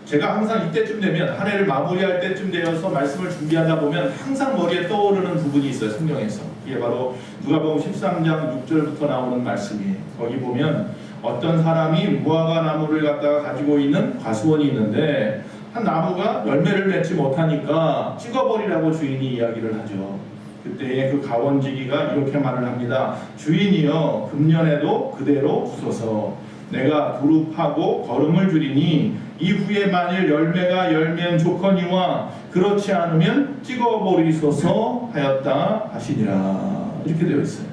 제가 항상 이때쯤 되면 한 해를 마무리할 때쯤 되어서 말씀을 준비하다 보면 항상 머리에 떠오르는 부분이 있어요. 성경에서. 이게 바로 누가복음 13장 6절부터 나오는 말씀이에요. 거기 보면 어떤 사람이 무화과 나무를 갖다가 가지고 있는 과수원이 있는데 한 나무가 열매를 맺지 못하니까 찍어버리라고 주인이 이야기를 하죠. 그때 그 가원지기가 이렇게 말을 합니다. 주인이여, 금년에도 그대로 두소서. 내가 두릅하고 거름을 주리니 이후에 만일 열매가 열면 좋거니와 그렇지 않으면 찍어버리소서 하였다 하시니라. 이렇게 되어 있어요.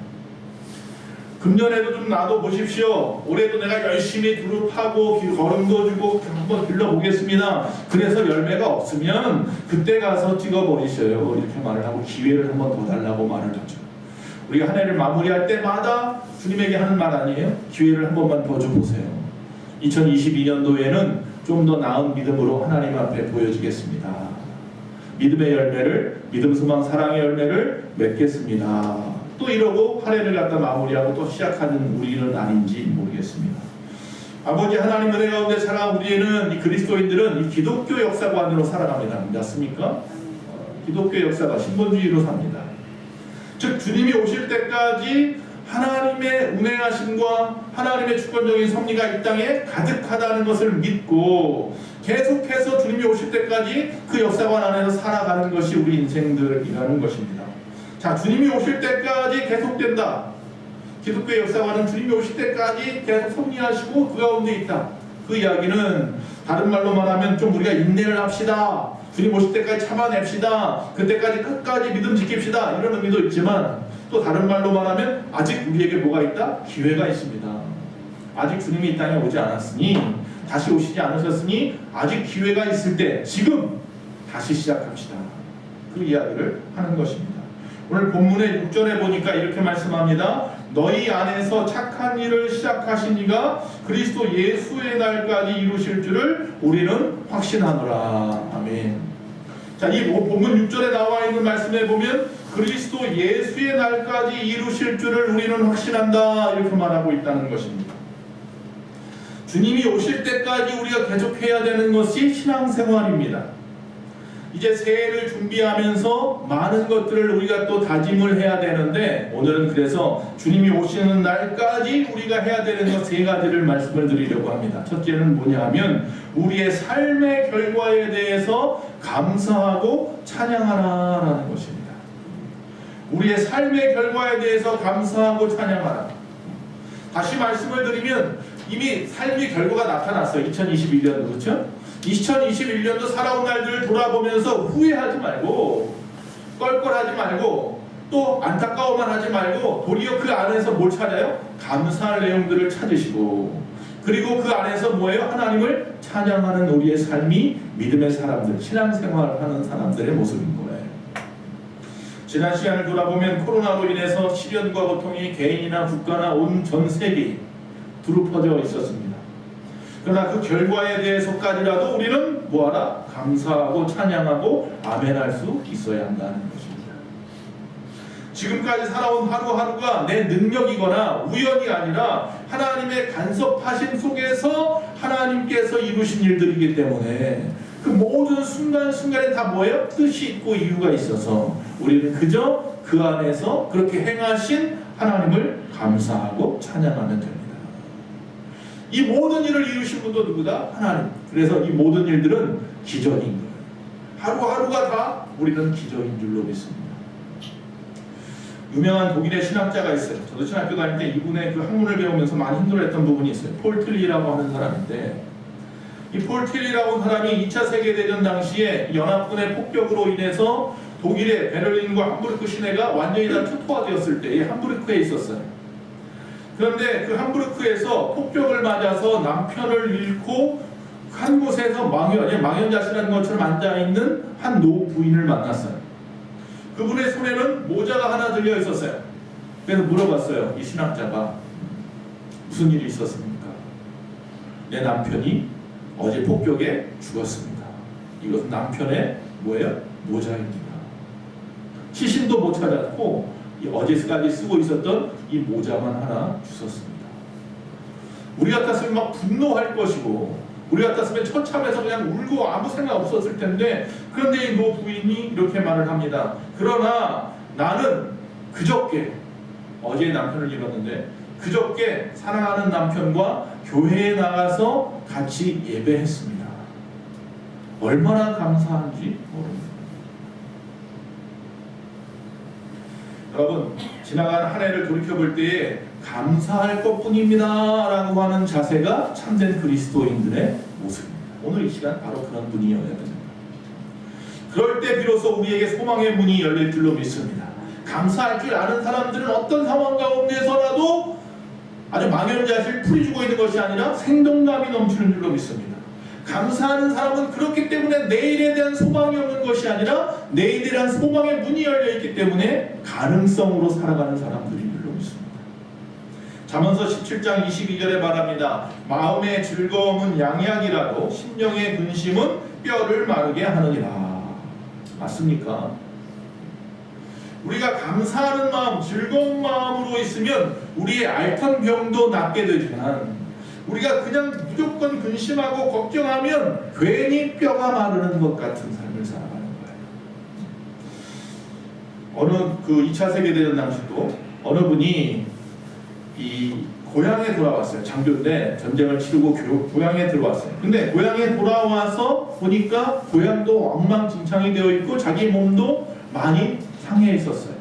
금년에도 좀 놔둬보십시오. 올해도 내가 열심히 두릅하고 거름도 주고 한번 길러보겠습니다. 그래서 열매가 없으면 그때 가서 찍어버리셔요. 이렇게 말을 하고 기회를 한번 더 달라고 말을 하죠. 우리가 한 해를 마무리할 때마다 주님에게 하는 말 아니에요? 기회를 한 번만 더 줘보세요. 2022년도에는 좀 더 나은 믿음으로 하나님 앞에 보여지겠습니다. 믿음의 열매를, 믿음, 소망, 사랑의 열매를 맺겠습니다. 또 이러고 한 해를 갖다 마무리하고 또 시작하는 우리는 아닌지 모르겠습니다. 아버지 하나님 은혜 가운데 살아온 우리는 이 그리스도인들은 이 기독교 역사관으로 살아갑니다. 맞습니까? 기독교 역사가 신본주의로 삽니다. 즉 주님이 오실 때까지 하나님의 운행하심과 하나님의 주권적인 섭리가 이 땅에 가득하다는 것을 믿고 계속해서 주님이 오실 때까지 그 역사관 안에서 살아가는 것이 우리 인생들이라는 것입니다. 자, 주님이 오실 때까지 계속된다. 기독교의 역사관은 주님이 오실 때까지 계속 섭리하시고 그 가운데 있다. 그 이야기는 다른 말로 말하면 좀 우리가 인내를 합시다. 주님 오실 때까지 참아냅시다. 그때까지 끝까지 믿음 지킵시다. 이런 의미도 있지만 또 다른 말로 말하면 아직 우리에게 뭐가 있다? 기회가 있습니다. 아직 주님이 이 땅에 오지 않았으니, 다시 오시지 않으셨으니 아직 기회가 있을 때 지금 다시 시작합시다. 그 이야기를 하는 것입니다. 오늘 본문의 6절에 보니까 이렇게 말씀합니다. 너희 안에서 착한 일을 시작하신 이가 그리스도 예수의 날까지 이루실 줄을 우리는 확신하노라. 아멘. 자, 이 본문 6절에 나와 있는 말씀에 보면 그리스도 예수의 날까지 이루실 줄을 우리는 확신한다. 이렇게 말하고 있다는 것입니다. 주님이 오실 때까지 우리가 계속해야 되는 것이 신앙생활입니다. 이제 새해를 준비하면서 많은 것들을 우리가 또 다짐을 해야 되는데 오늘은 그래서 주님이 오시는 날까지 우리가 해야 되는 것 세 가지를 말씀을 드리려고 합니다. 첫째는 뭐냐 하면 우리의 삶의 결과에 대해서 감사하고 찬양하라라는 것입니다. 우리의 삶의 결과에 대해서 감사하고 찬양하라. 다시 말씀을 드리면 이미 삶의 결과가 나타났어요. 2021년도 그렇죠? 2021년도 살아온 날들을 돌아보면서 후회하지 말고 껄껄하지 말고 또 안타까워만 하지 말고 도리어 그 안에서 뭘 찾아요? 감사할 내용들을 찾으시고 그리고 그 안에서 뭐예요? 하나님을 찬양하는 우리의 삶이 믿음의 사람들, 신앙생활하는 사람들의 모습인 거예요. 지난 시간을 돌아보면 코로나로 인해서 시련과 고통이 개인이나 국가나 온 전 세계에 두루 퍼져 있었습니다. 그러나 그 결과에 대해서까지라도 우리는 뭐하라? 감사하고 찬양하고 아멘할 수 있어야 한다는 것입니다. 지금까지 살아온 하루하루가 내 능력이거나 우연이 아니라 하나님의 간섭하심 속에서 하나님께서 이루신 일들이기 때문에 그 모든 순간순간에 다 뭐예요? 뜻이 있고 이유가 있어서 우리는 그저 그 안에서 그렇게 행하신 하나님을 감사하고 찬양하면 됩니다. 이 모든 일을 이루신 분도 누구다? 하나님. 그래서 이 모든 일들은 기적인 거예요. 하루하루가 다 우리는 기적인 줄로 믿습니다. 유명한 독일의 신학자가 있어요. 저도 신학교 다닐 때 이분의 그 학문을 배우면서 많이 힘들어했던 부분이 있어요. 폴 틸리라고 하는 사람인데 이 폴 틸리라고 하는 사람이 2차 세계대전 당시에 연합군의 폭격으로 인해서 독일의 베를린과 함부르크 시내가 완전히 다 초토화되었을 때 이 함부르크에 있었어요. 그런데 그 함부르크에서 폭격을 맞아서 남편을 잃고 한 곳에서 망연자실한 것처럼 앉아있는 한 노부인을 만났어요. 그분의 손에는 모자가 하나 들려 있었어요. 그래서 물어봤어요. 이 신학자가 무슨 일이 있었습니까? 내 남편이 어제 폭격에 죽었습니다. 이것은 남편의 뭐예요? 모자입니다. 시신도 못 찾았고 어제까지 쓰고 있었던 이 모자만 하나 주셨습니다. 우리 같았으면 막 분노할 것이고 우리 같았으면 처참해서 그냥 울고 아무 생각 없었을 텐데, 그런데 이 노 부인이 이렇게 말을 합니다. 그러나 나는 그저께, 어제 남편을 잃었는데 그저께 사랑하는 남편과 교회에 나가서 같이 예배했습니다. 얼마나 감사한지 모릅니다. 여러분, 지나간 한 해를 돌이켜볼 때에 감사할 것뿐입니다 라고 하는 자세가 참된 그리스도인들의 모습입니다. 오늘 이 시간 바로 그런 분이어야 됩니다. 그럴 때 비로소 우리에게 소망의 문이 열릴 줄로 믿습니다. 감사할 줄 아는 사람들은 어떤 상황 가운데서라도 아주 망연자실 풀이주고 있는 것이 아니라 생동감이 넘치는 줄로 믿습니다. 감사하는 사람은 그렇기 때문에 내일에 대한 소망이 없는 것이 아니라 내일에 대한 소망의 문이 열려있기 때문에 가능성으로 살아가는 사람들인 줄로 믿습니다. 잠언서 17장 22절에 말합니다. 마음의 즐거움은 양약이라도 심령의 근심은 뼈를 마르게 하느니라. 맞습니까? 우리가 감사하는 마음, 즐거운 마음으로 있으면 우리의 앓던 병도 낫게 되지만, 우리가 그냥 무조건 근심하고 걱정하면 괜히 뼈가 마르는 것 같은 삶을 살아가는 거예요. 어느 그 2차 세계대전 당시도 어느 분이 이 고향에 돌아왔어요. 장교인데 전쟁을 치르고 고향에 들어왔어요. 근데 고향에 돌아와서 보니까 고향도 엉망진창이 되어 있고 자기 몸도 많이 상해 있었어요.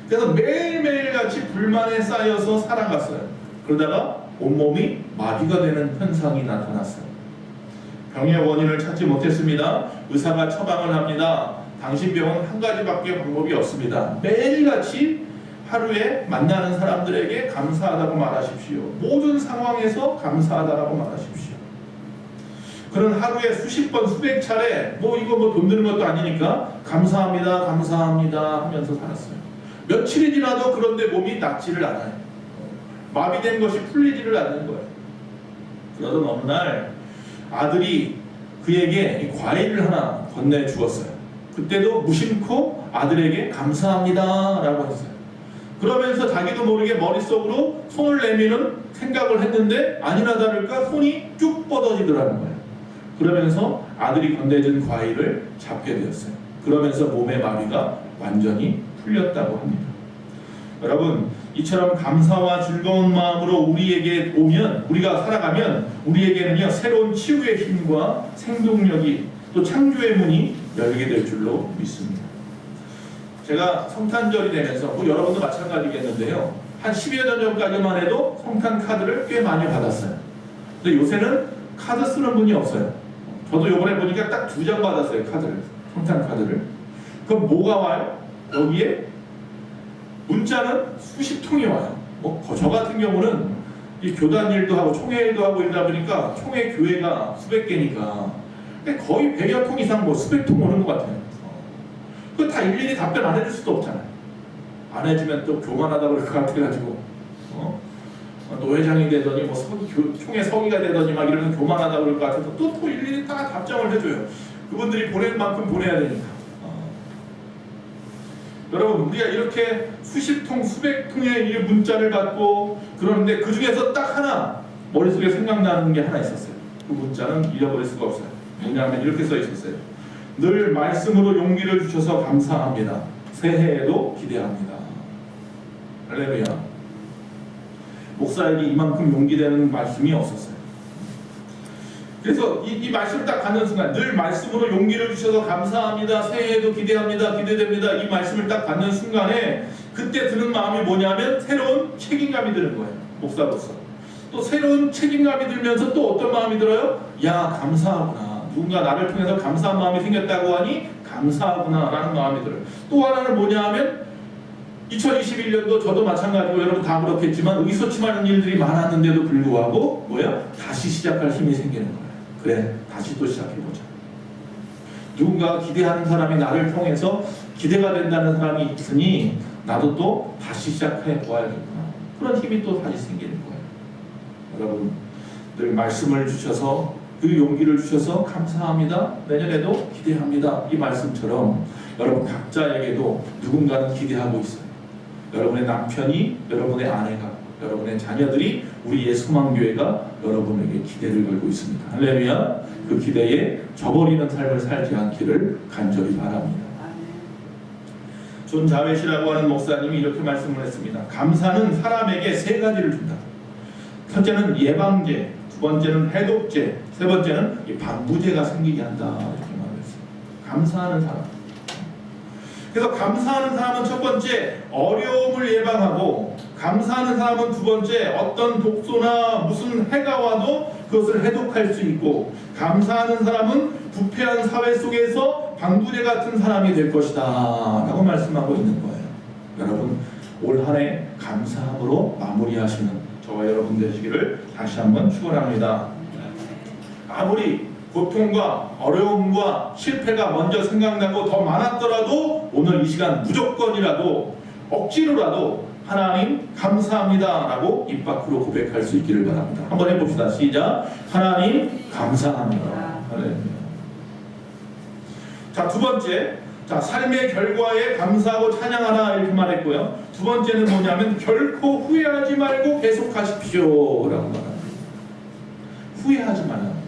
그래서 매일매일 같이 불만에 쌓여서 살아갔어요. 그러다가 온몸이 마비가 되는 현상이 나타났어요. 병의 원인을 찾지 못했습니다. 의사가 처방을 합니다. 당신 병은 한 가지밖에 방법이 없습니다. 매일같이 하루에 만나는 사람들에게 감사하다고 말하십시오. 모든 상황에서 감사하다고 말하십시오. 그는 하루에 수십 번, 수백 차례 이거 돈 드는 것도 아니니까 감사합니다, 감사합니다 하면서 살았어요. 며칠이 지나도 그런데 몸이 낫지를 않아요. 마비된 것이 풀리지를 않는 거예요. 그러던 어느 날 아들이 그에게 과일을 하나 건네주었어요. 그때도 무심코 아들에게 감사합니다 라고 했어요. 그러면서 자기도 모르게 머릿속으로 손을 내미는 생각을 했는데 아니나 다를까 손이 쭉 뻗어지더라는 거예요. 그러면서 아들이 건네준 과일을 잡게 되었어요. 그러면서 몸의 마비가 완전히 풀렸다고 합니다. 여러분, 이처럼 감사와 즐거운 마음으로 우리에게 오면, 우리가 살아가면 우리에게는요 새로운 치유의 힘과 생동력이, 또 창조의 문이 열리게 될 줄로 믿습니다. 제가 성탄절이 되면서 여러분도 마찬가지겠는데요, 한 10여 년 전까지만 해도 성탄 카드를 꽤 많이 받았어요. 근데 요새는 카드 쓰는 분이 없어요. 저도 요번에 보니까 딱 2장 받았어요. 카드를, 성탄 카드를. 그럼 뭐가 와요? 여기에 문자는 수십 통이 와요. 저 같은 경우는 이 교단 일도 하고 총회 일도 하고 이러다 보니까 총회 교회가 수백 개니까 거의 100여 통 이상 수백 통 오는 것 같아요. 그거 다 일일이 답변 안 해줄 수도 없잖아요. 안 해주면 또 교만하다 그럴 것 같아가지고 노회장이 되더니 총회 서기가 되더니 막 이러면 교만하다 그럴 것 같아서 또 일일이 다 답장을 해줘요. 그분들이 보낼 만큼 보내야 되니까. 여러분, 우리가 이렇게 수십 통, 수백 통의 문자를 받고 그러는데 그 중에서 딱 하나 머릿속에 생각나는 게 하나 있었어요. 그 문자는 잃어버릴 수가 없어요. 뭐냐면 이렇게 써 있었어요. 늘 말씀으로 용기를 주셔서 감사합니다. 새해에도 기대합니다. 할렐루야. 목사에게 이만큼 용기되는 말씀이 없었어요. 그래서 이 말씀을 딱 받는 순간, 늘 말씀으로 용기를 주셔서 감사합니다, 새해에도 기대합니다, 기대됩니다, 이 말씀을 딱 받는 순간에 그때 드는 마음이 뭐냐면 새로운 책임감이 드는 거예요. 목사로서. 또 새로운 책임감이 들면서 또 어떤 마음이 들어요? 야, 감사하구나. 누군가 나를 통해서 감사한 마음이 생겼다고 하니 감사하구나 라는 마음이 들어요. 또 하나는 뭐냐 하면 2021년도 저도 마찬가지고 여러분 다 그렇겠지만 의기소침하는 일들이 많았는데도 불구하고 다시 시작할 힘이 생기는 거예요. 그래, 다시 또 시작해보자. 누군가 기대하는 사람이 나를 통해서 기대가 된다는 사람이 있으니 나도 또 다시 시작해보아야겠구나. 그런 힘이 또 다시 생기는 거예요. 여러분, 늘 말씀을 주셔서 그 용기를 주셔서 감사합니다, 내년에도 기대합니다, 이 말씀처럼 여러분 각자에게도 누군가는 기대하고 있어요. 여러분의 남편이, 여러분의 아내가, 여러분의 자녀들이 우리의 소망교회가 여러분에게 기대를 걸고 있습니다. 할렐루야. 그 기대에 저버리는 삶을 살지 않기를 간절히 바랍니다. 존 자웨시라고 하는 목사님이 이렇게 말씀을 했습니다. 감사는 사람에게 세 가지를 준다. 첫째는 예방제, 두 번째는 해독제, 세 번째는 방부제가 생기게 한다. 이렇게 말했어요. 감사하는 사람. 그래서 감사하는 사람은 첫 번째 어려움을 예방하고, 감사하는 사람은 두 번째 어떤 독소나 무슨 해가 와도 그것을 해독할 수 있고, 감사하는 사람은 부패한 사회 속에서 방부제 같은 사람이 될 것이다 라고 말씀하고 있는 거예요. 여러분, 올 한 해 감사함으로 마무리하시는 저와 여러분 되시기를 다시 한번 축원합니다. 아무리 고통과 어려움과 실패가 먼저 생각나고 더 많았더라도 오늘 이 시간 무조건이라도 억지로라도 하나님 감사합니다 라고 입 밖으로 고백할 수 있기를 바랍니다. 한번 해봅시다. 시작. 하나님 감사합니다. 할렐루야. 자, 두 번째, 자, 삶의 결과에 감사하고 찬양하라 이렇게 말했고요. 두 번째는 뭐냐면 결코 후회하지 말고 계속하십시오 라고 말합니다. 후회하지 말아야 합니다.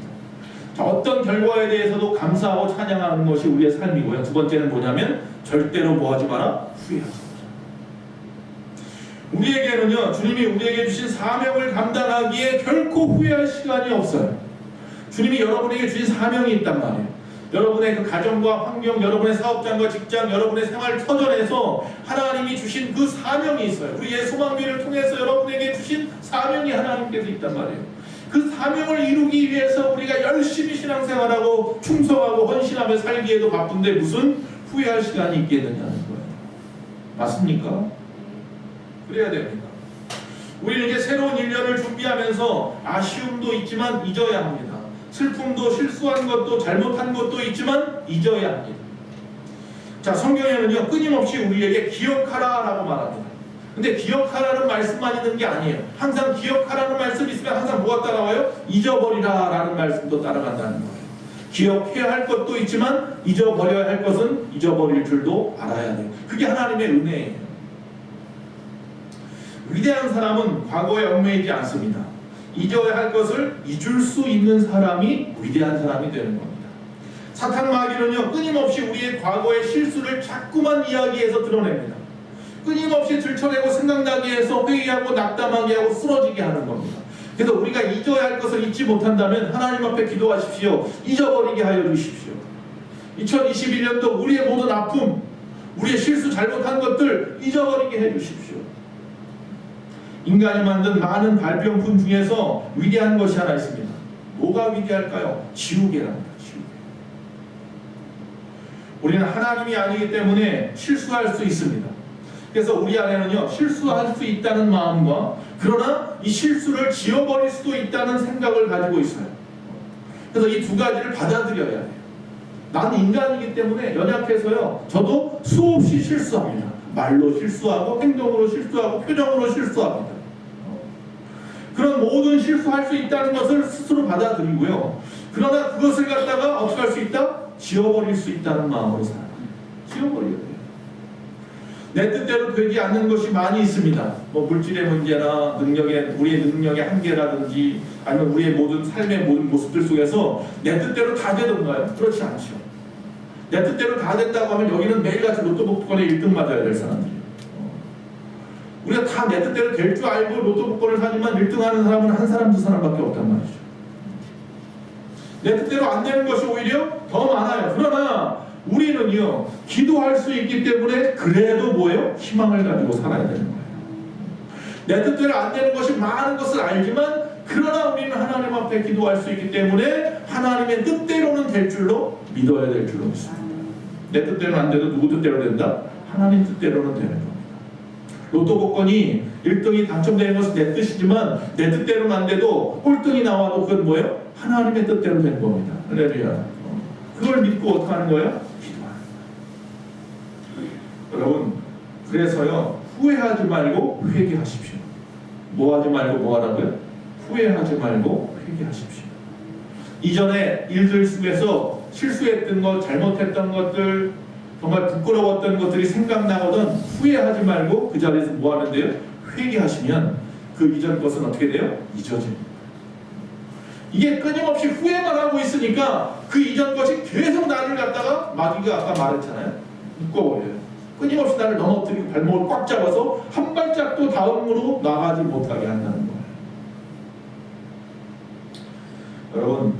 자, 어떤 결과에 대해서도 감사하고 찬양하는 것이 우리의 삶이고요. 두 번째는 뭐냐면 절대로 뭐하지 마라? 후회하지 마라. 우리에게는요, 주님이 우리에게 주신 사명을 감당하기에 결코 후회할 시간이 없어요. 주님이 여러분에게 주신 사명이 있단 말이에요. 여러분의 그 가정과 환경, 여러분의 사업장과 직장, 여러분의 생활 터전에서 하나님이 주신 그 사명이 있어요. 우리의 소망교회를 통해서 여러분에게 주신 사명이 하나님께서 있단 말이에요. 그 사명을 이루기 위해서 우리가 열심히 신앙생활하고 충성하고 헌신하며 살기에도 바쁜데 무슨 후회할 시간이 있겠느냐는 거예요. 맞습니까? 그래야 됩니다. 우리는 이제 새로운 1년을 준비하면서 아쉬움도 있지만 잊어야 합니다. 슬픔도, 실수한 것도, 잘못한 것도 있지만 잊어야 합니다. 자, 성경에는요 끊임없이 우리에게 기억하라 라고 말합니다. 근데 기억하라는 말씀만 있는 게 아니에요. 항상 기억하라는 말씀이 있으면 항상 뭐가 따라와요? 잊어버리라 라는 말씀도 따라간다는 거예요. 기억해야 할 것도 있지만 잊어버려야 할 것은 잊어버릴 줄도 알아야 돼요. 그게 하나님의 은혜예요. 위대한 사람은 과거에 얽매이지 않습니다. 잊어야 할 것을 잊을 수 있는 사람이 위대한 사람이 되는 겁니다. 사탄 마귀는요 끊임없이 우리의 과거의 실수를 자꾸만 이야기해서 드러냅니다. 끊임없이 들춰내고 생각나게 해서 회의하고 낙담하게 하고 쓰러지게 하는 겁니다. 그래서 우리가 잊어야 할 것을 잊지 못한다면 하나님 앞에 기도하십시오. 잊어버리게 하여 주십시오. 2021년도 우리의 모든 아픔, 우리의 실수 잘못한 것들 잊어버리게 해 주십시오. 인간이 만든 많은 발명품 중에서 위대한 것이 하나 있습니다. 뭐가 위대할까요? 지우개랍니다. 지우개. 우리는 하나님이 아니기 때문에 실수할 수 있습니다. 그래서 우리 안에는요 실수할 수 있다는 마음과 그러나 이 실수를 지워버릴 수도 있다는 생각을 가지고 있어요. 그래서 이 두 가지를 받아들여야 해요. 나는 인간이기 때문에 연약해서요 저도 수없이 실수합니다. 말로 실수하고 행동으로 실수하고 표정으로 실수합니다. 그런 모든 실수할 수 있다는 것을 스스로 받아들이고요. 그러나 그것을 갖다가 어떻게 할 수 있다? 지워버릴 수 있다는 마음으로 살아요. 지워버려야 돼요. 내 뜻대로 되지 않는 것이 많이 있습니다. 뭐 물질의 문제나 우리의 능력의 한계라든지 아니면 우리의 모든 삶의 모든 모습들 속에서 내 뜻대로 다 되던가요? 그렇지 않죠. 내 뜻대로 다 된다고 하면 여기는 매일같이 로또 복권에 1등 맞아야 될 사람들이에요. 우리가 다 내 뜻대로 될 줄 알고 로또 복권을 사지만 1등 하는 사람은 한 사람, 두 사람밖에 없단 말이죠. 내 뜻대로 안 되는 것이 오히려 더 많아요. 그러나 우리는요 기도할 수 있기 때문에 그래도 뭐예요? 희망을 가지고 살아야 되는 거예요. 내 뜻대로 안 되는 것이 많은 것을 알지만 그러나 우리는 하나님 앞에 기도할 수 있기 때문에 하나님의 뜻대로는 될 줄로 믿어야 될 줄로 믿습니다. 내 뜻대로는 안 돼도 누구 뜻대로 된다? 하나님 뜻대로는 되는 겁니다. 로또 복권이 1등이 당첨되는 것은 내 뜻이지만 내 뜻대로는 안 돼도 꼴등이 나와도 그건 뭐예요? 하나님의 뜻대로 된 겁니다. 할렐루야. 그걸 믿고 어떻게 하는 거예요? 기도하는 거예요. 여러분 그래서요 후회하지 말고 회개하십시오. 뭐 하지 말고 뭐 하라고요? 후회하지 말고 회개하십시오. 이전에 일들 속에서 실수했던 것, 잘못했던 것들, 정말 부끄러웠던 것들이 생각나거든 후회하지 말고 그 자리에서 뭐 하면 돼요? 회개하시면 그 이전 것은 어떻게 돼요? 잊어집니다. 이게 끊임없이 후회만 하고 있으니까 그 이전 것이 계속 나를 갖다가 마귀가 아까 말했잖아요. 묶어버려요. 끊임없이 나를 넘어뜨리고 발목을 꽉 잡아서 한 발짝도 다음으로 나가지 못하게 한다는 거예요. 여러분,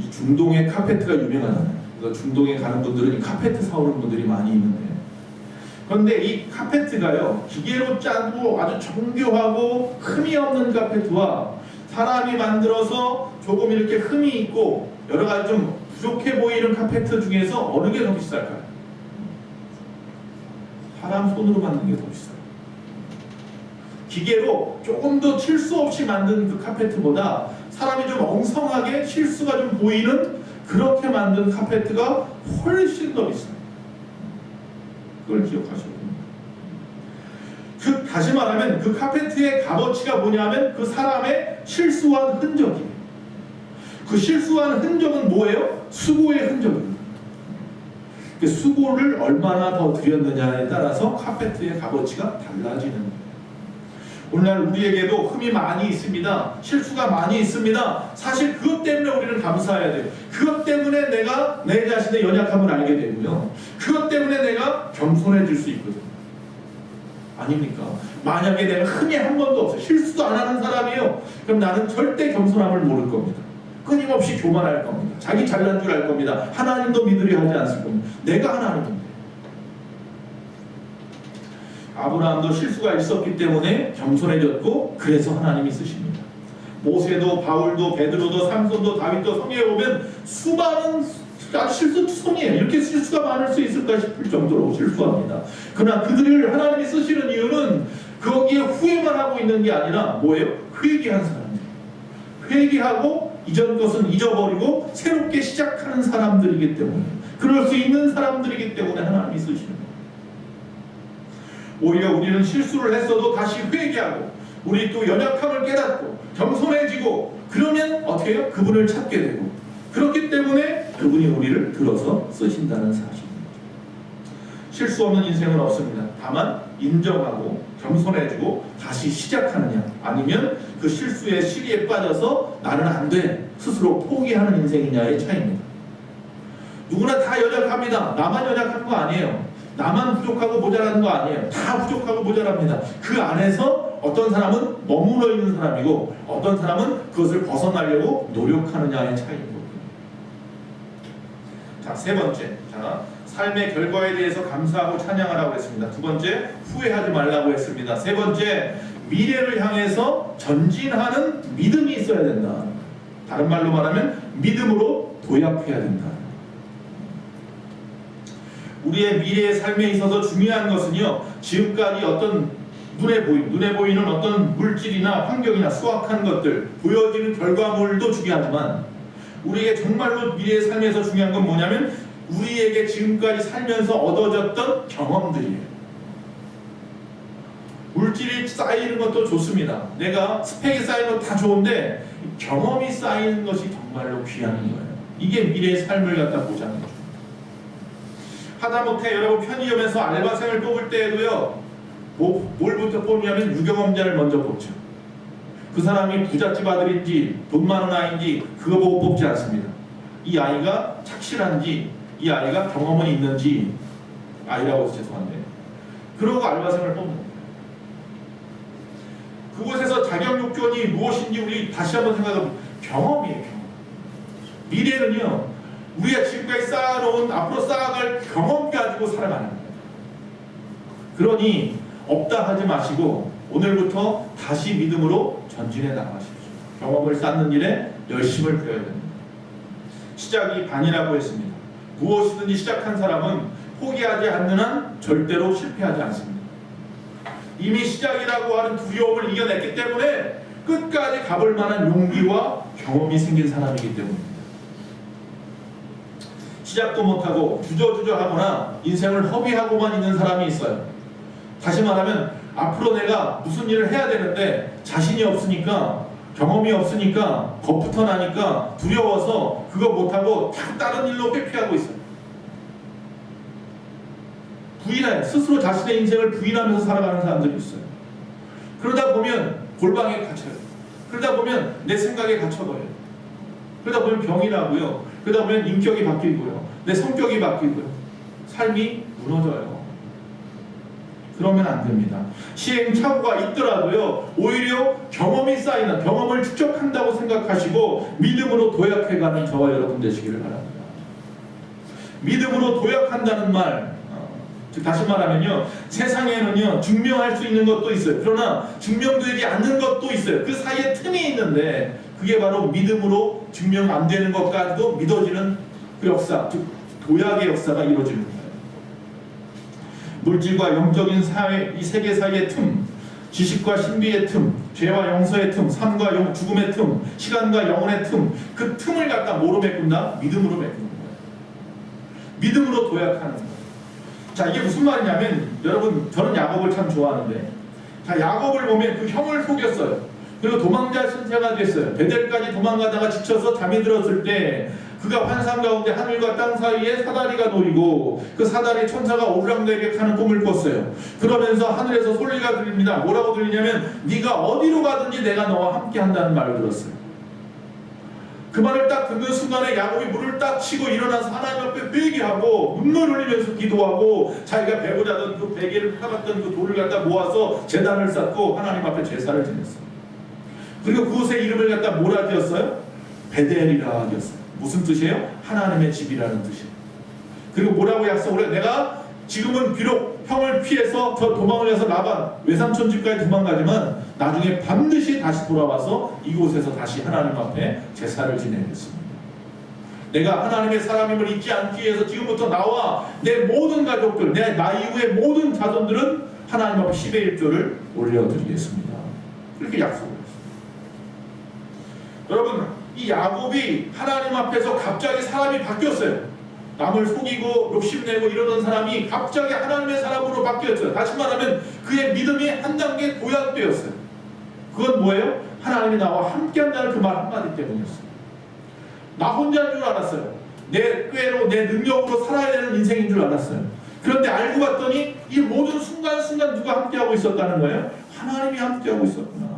중동의 카페트가 유명하잖아요. 그래서 중동에 가는 분들은 이 카페트 사오는 분들이 많이 있는데, 그런데 이 카페트가요, 기계로 짜고 아주 정교하고 흠이 없는 카페트와 사람이 만들어서 조금 이렇게 흠이 있고 여러 가지 좀 부족해 보이는 카페트 중에서 어느 게 더 비쌀까요? 사람 손으로 만든 게 더 비싸요. 기계로 조금 더 실수 없이 만든 그 카페트보다 사람이 좀 엉성하게 실수가 좀 보이는 그렇게 만든 카페트가 훨씬 더 비싸요. 그걸 기억하셔야 됩니다. 다시 말하면 그 카페트의 값어치가 뭐냐면 그 사람의 실수한 흔적이에요. 그 실수한 흔적은 뭐예요? 수고의 흔적입니다. 그 수고를 얼마나 더 들였느냐에 따라서 카페트의 값어치가 달라지는 거예요. 오늘날 우리에게도 흠이 많이 있습니다. 실수가 많이 있습니다. 사실 그것 때문에 우리는 감사해야 돼요. 그것 때문에 내가 내 자신의 연약함을 알게 되고요. 그것 때문에 내가 겸손해질 수 있거든요. 아닙니까? 만약에 내가 흠이 한 번도 없어요. 실수도 안 하는 사람이에요. 그럼 나는 절대 겸손함을 모를 겁니다. 끊임없이 교만할 겁니다. 자기 잘난 줄 알 겁니다. 하나님도 믿으려 하지 않을 겁니다. 내가 하나님인데. 아브라함도 실수가 있었기 때문에 겸손해졌고 그래서 하나님이 쓰십니다. 모세도 바울도 베드로도 삼손도 다윗도 성경에 보면 수많은 실수투성이에요. 이렇게 실수가 많을 수 있을까 싶을 정도로 실수합니다. 그러나 그들을 하나님이 쓰시는 이유는 거기에 후회만 하고 있는 게 아니라 뭐예요? 회개한 사람들. 회개하고 이전 것은 잊어버리고 새롭게 시작하는 사람들이기 때문에, 그럴 수 있는 사람들이기 때문에 하나님이 쓰시는 거예요. 오히려 우리는 실수를 했어도 다시 회개하고 우리 또 연약함을 깨닫고 겸손해지고 그러면 어떻게 해요? 그분을 찾게 되고, 그렇기 때문에 그분이 우리를 들어서 쓰신다는 사실입니다. 실수 없는 인생은 없습니다. 다만 인정하고 겸손해지고 다시 시작하느냐, 아니면 그 실수의 시리에 빠져서 나는 안 돼 스스로 포기하는 인생이냐의 차이입니다. 누구나 다 연약합니다. 나만 연약한 거 아니에요. 나만 부족하고 모자라는 거 아니에요. 다 부족하고 모자랍니다. 그 안에서 어떤 사람은 머물러 있는 사람이고 어떤 사람은 그것을 벗어나려고 노력하느냐의 차이입니다. 자, 세 번째, 삶의 결과에 대해서 감사하고 찬양하라고 했습니다. 두 번째, 후회하지 말라고 했습니다. 세 번째, 미래를 향해서 전진하는 믿음이 있어야 된다. 다른 말로 말하면 믿음으로 도약해야 된다. 우리의 미래의 삶에 있어서 중요한 것은요, 지금까지 어떤 눈에 보이는 어떤 물질이나 환경이나 수확한 것들, 보여지는 결과물도 중요하지만 우리에게 정말로 미래의 삶에서 중요한 건 뭐냐면 우리에게 지금까지 살면서 얻어졌던 경험들이에요. 물질이 쌓이는 것도 좋습니다. 내가 스펙이 쌓이는 것도 다 좋은데 경험이 쌓이는 것이 정말로 귀한 거예요. 이게 미래의 삶을 갖다 보자는 거죠. 하다못해 여러분 편의점에서 알바생을 뽑을 때에도요, 뭘부터 뽑냐면 유경험자를 먼저 뽑죠. 그 사람이 부잣집 아들인지 돈 많은 아이인지 그거 보고 뽑지 않습니다. 이 아이가 착실한지, 이 아이가 경험은 있는지, 아이라고 해서 죄송한데, 그러고 알바생을 뽑는 거예요. 그곳에서 자격 요건이 무엇인지 우리 다시 한번 생각해보면 경험이에요. 경험. 미래는요, 우리가 지금까지 쌓아놓은 앞으로 쌓아갈 경험 가지고 살아가는 거예요. 그러니 없다 하지 마시고 오늘부터 다시 믿음으로 전진해 나가십시오. 경험을 쌓는 일에 열심을 표해야 됩니다. 시작이 반이라고 했습니다. 무엇이든지 시작한 사람은 포기하지 않는 한 절대로 실패하지 않습니다. 이미 시작이라고 하는 두려움을 이겨냈기 때문에 끝까지 가볼 만한 용기와 경험이 생긴 사람이기 때문입니다. 시작도 못하고 주저주저하거나 인생을 허비하고만 있는 사람이 있어요. 다시 말하면 앞으로 내가 무슨 일을 해야 되는데 자신이 없으니까, 경험이 없으니까, 겁부터 나니까 두려워서 그거 못하고 다른 일로 회피하고 있어요. 스스로 자신의 인생을 부인하면서 살아가는 사람들이 있어요. 그러다 보면 골방에 갇혀요. 그러다 보면 내 생각에 갇혀버려요. 그러다 보면 병이 나고요. 그러다 보면 인격이 바뀌고요. 내 성격이 바뀌고요. 삶이 무너져요. 그러면 안 됩니다. 시행착오가 있더라도요, 오히려 경험이 쌓이는, 경험을 축적한다고 생각하시고 믿음으로 도약해가는 저와 여러분 되시기를 바랍니다. 믿음으로 도약한다는 말, 즉 다시 말하면요, 세상에는요 증명할 수 있는 것도 있어요. 그러나 증명되지 않는 것도 있어요. 그 사이에 틈이 있는데 그게 바로 믿음으로 증명 안 되는 것까지도 믿어지는 그 역사, 즉 도약의 역사가 이루어지는 거예요. 물질과 영적인 사회, 이 세계 사이의 틈, 지식과 신비의 틈, 죄와 용서의 틈, 삶과 죽음의 틈, 시간과 영혼의 틈, 그 틈을 갖다 뭐로 메꾼다? 믿음으로 메꾸는 거예요. 믿음으로 도약하는 거예요. 자, 이게 무슨 말이냐면, 여러분, 저는 야곱을 참 좋아하는데, 자, 야곱을 보면 그 형을 속였어요. 그리고 도망자 신세가 됐어요. 베델까지 도망가다가 지쳐서 잠이 들었을 때 그가 환상 가운데 하늘과 땅 사이에 사다리가 놓이고 그 사다리 천사가 오르락내리락하는 꿈을 꿨어요. 그러면서 하늘에서 소리가 들립니다. 뭐라고 들리냐면 네가 어디로 가든지 내가 너와 함께 한다는 말을 들었어요. 그 말을 딱 듣는 순간에 야곱이 물을 딱 치고 일어나서 하나님 앞에 회개하고 눈물 흘리면서 기도하고 자기가 배고자던 그 베개를 팔았던 그 돌을 갖다 모아서 제단을 쌓고 하나님 앞에 제사를 지냈어요. 그리고 그곳의 이름을 갖다 뭐라 지었어요? 베델이라 지었어요. 무슨 뜻이에요? 하나님의 집이라는 뜻이에요. 그리고 뭐라고 약속을 해요? 내가 지금은 비록 형을 피해서 저 도망을 해서 라반 외삼촌 집까지 도망가지만 나중에 반드시 다시 돌아와서 이곳에서 다시 하나님 앞에 제사를 지내겠습니다. 내가 하나님의 사람임을 잊지 않기 위해서 지금부터 나와 내 모든 가족들, 나 이후의 모든 자손들은 하나님 앞에 10의 1조를 올려드리겠습니다. 그렇게 약속을 했어요. 여러분, 이 야곱이 하나님 앞에서 갑자기 사람이 바뀌었어요. 남을 속이고 욕심내고 이러던 사람이 갑자기 하나님의 사람으로 바뀌었어요. 다시 말하면 그의 믿음이 한 단계 도약되었어요. 그건 뭐예요? 하나님이 나와 함께한다는 그 말 한마디 때문이었어요. 나 혼자인 줄 알았어요. 내 꾀로 내 능력으로 살아야 되는 인생인 줄 알았어요. 그런데 알고 봤더니 이 모든 순간순간 누가 함께하고 있었다는 거예요? 하나님이 함께하고 있었구나.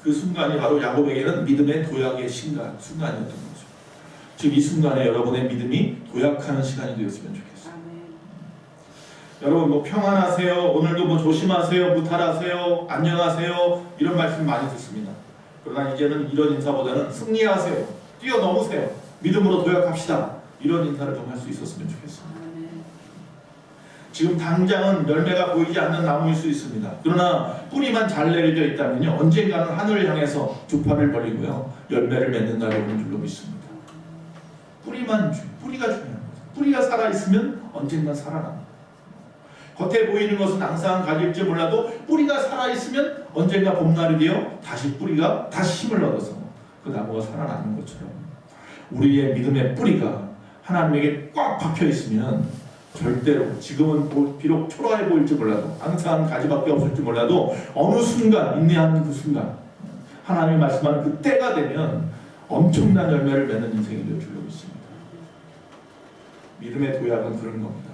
그 순간이 바로 야곱에게는 믿음의 도약의 순간이었던 거죠. 지금 이 순간에 여러분의 믿음이 도약하는 시간이 되었으면 좋겠어요. 여러분 뭐 평안하세요, 오늘도 뭐 조심하세요, 무탈하세요, 안녕하세요 이런 말씀 많이 듣습니다. 그러나 이제는 이런 인사보다는 승리하세요, 뛰어넘으세요, 믿음으로 도약합시다 이런 인사를 좀 할 수 있었으면 좋겠습니다. 지금 당장은 열매가 보이지 않는 나무일 수 있습니다. 그러나 뿌리만 잘 내려져 있다면요, 언젠가는 하늘을 향해서 두 팔을 벌리고요 열매를 맺는 날이 오는 줄로 믿습니다. 뿌리가 중요한 거죠. 뿌리가 살아있으면 언젠가 살아납니다. 겉에 보이는 것은 항상 가질지 몰라도 뿌리가 살아있으면 언젠가 봄날이 되어 다시 뿌리가 다시 힘을 얻어서 그 나무가 살아나는 것처럼 우리의 믿음의 뿌리가 하나님에게 꽉 박혀 있으면 절대로 지금은 비록 초라해 보일지 몰라도 항상 가지밖에 없을지 몰라도 어느 순간 인내하는 그 순간 하나님이 말씀하는 그 때가 되면 엄청난 열매를 맺는 인생이 될 줄로 믿습니다. 믿음의 도약은 그런 겁니다.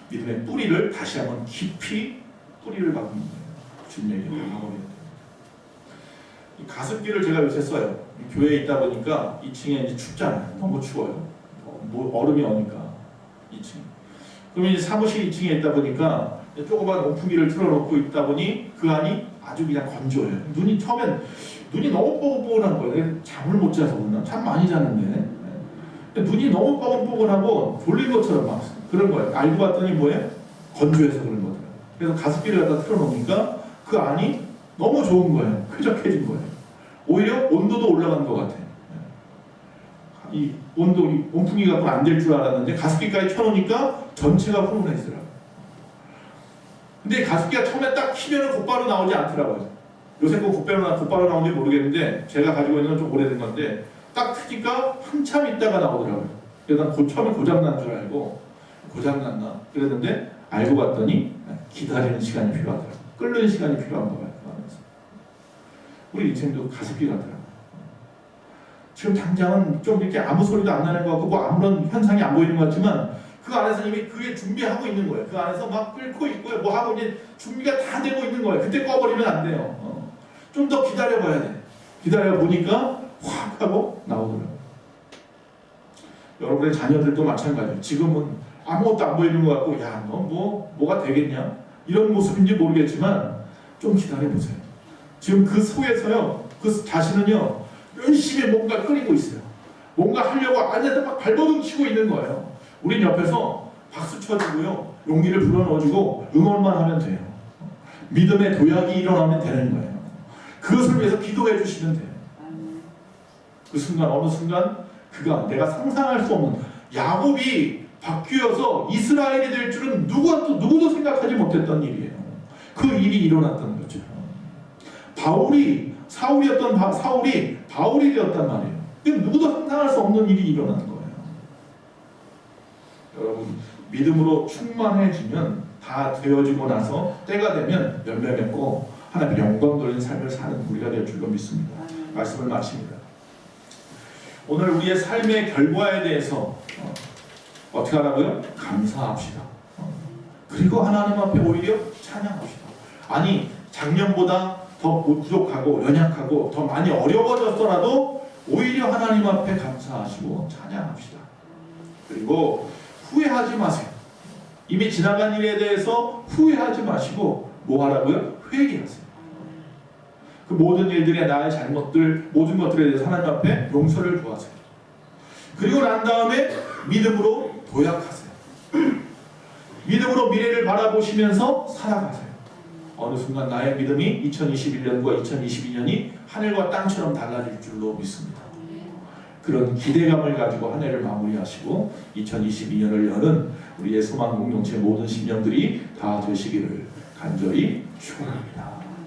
믿음의 뿌리를 다시 한번 깊이 뿌리를 박는 거예요. 주님에게 방법이 됩니다. 이 가습기를 제가 요새 써요. 교회에 있다 보니까 2층에 이제 춥잖아요. 너무 추워요. 얼음이 오니까 2층. 그러면 이제 사무실 2층에 있다 보니까 조그만 온풍기를 틀어놓고 있다 보니 그 안이 아주 그냥 건조해요. 처음엔 눈이 너무 뽀글뽀글한 거예요. 잠을 못 자서 그러나 참 많이 자는데 눈이 너무 뽀글뽀글하고 졸린 것처럼 막 그런 거예요. 알고 봤더니 뭐예요? 건조해서 그런 거더라고요. 그래서 가습기를 갖다 틀어놓으니까 그 안이 너무 좋은 거예요. 쾌적해진 거예요. 오히려 온도도 올라간 것 같아요. 이 온풍기 갖고 안 될 줄 알았는데 가습기까지 켜놓으니까 전체가 훈훈해지더라고요. 근데 가습기가 처음에 딱 키면 곧바로 나오지 않더라고요. 요새 거 곧바로 나오는지 모르겠는데 제가 가지고 있는 건 좀 오래된 건데 딱 트니까 한참 있다가 나오더라고요. 그래서 난 처음에 고장난 줄 알고 고장났나 그랬는데 알고 봤더니 기다리는 시간이 필요하더라고요. 끓는 시간이 필요한 거예요. 우리 인생도 가습기 같더라고요. 지금 당장은 좀 이렇게 아무 소리도 안 나는 것 같고 뭐 아무런 현상이 안 보이는 것 같지만 그 안에서 이미 그게 준비하고 있는 거예요. 그 안에서 막 끓고 있고요. 뭐 하고 이제 준비가 다 되고 있는 거예요. 그때 꺼버리면 안 돼요. 좀 더 기다려봐야 돼. 기다려 보니까 확 하고 나오더라고요. 여러분의 자녀들도 마찬가지예요. 지금은 아무것도 안 보이는 것 같고, 야, 너 뭐가 되겠냐? 이런 모습인지 모르겠지만 좀 기다려보세요. 지금 그 속에서요, 그 자신은요, 열심히 뭔가 끓이고 있어요. 뭔가 하려고 안에다 막 발버둥 치고 있는 거예요. 우린 옆에서 박수 쳐주고요, 용기를 불어넣어주고 응원만 하면 돼요. 믿음의 도약이 일어나면 되는 거예요. 그것을 위해서 기도해 주시면 돼요. 그 순간, 어느 순간 그가 내가 상상할 수 없는, 야곱이 바뀌어서 이스라엘이 될 줄은 누구도 생각하지 못했던 일이에요. 그 일이 일어났던 거죠. 사울이 바울이 되었단 말이에요. 누구도 상상할 수 없는 일이 일어나는 거예요. 여러분, 믿음으로 충만해지면 다 되어지고 나서 때가 되면 열매 맺고 하나님의 영광 돌리는 삶을 사는 우리가 될 줄로 믿습니다. 말씀을 마칩니다. 오늘 우리의 삶의 결과에 대해서 어떻게 하라고요? 감사합시다. 그리고 하나님 앞에 오히려 찬양합시다. 아니, 작년보다 더 부족하고 연약하고 더 많이 어려워졌더라도 오히려 하나님 앞에 감사하시고 찬양합시다. 그리고 후회하지 마세요. 이미 지나간 일에 대해서 후회하지 마시고 뭐 하라고요? 회개하세요. 그 모든 일들의 나의 잘못들, 모든 것들에 대해서 하나님 앞에 용서를 구하세요. 그리고 난 다음에 믿음으로 도약하세요. 믿음으로 미래를 바라보시면서 살아가세요. 어느 순간 나의 믿음이 2021년과 2022년이 하늘과 땅처럼 달라질 줄로 믿습니다. 그런 기대감을 가지고 한 해를 마무리하시고 2022년을 여는 우리의 소망 공동체 모든 심령들이 다 되시기를 간절히 축원합니다.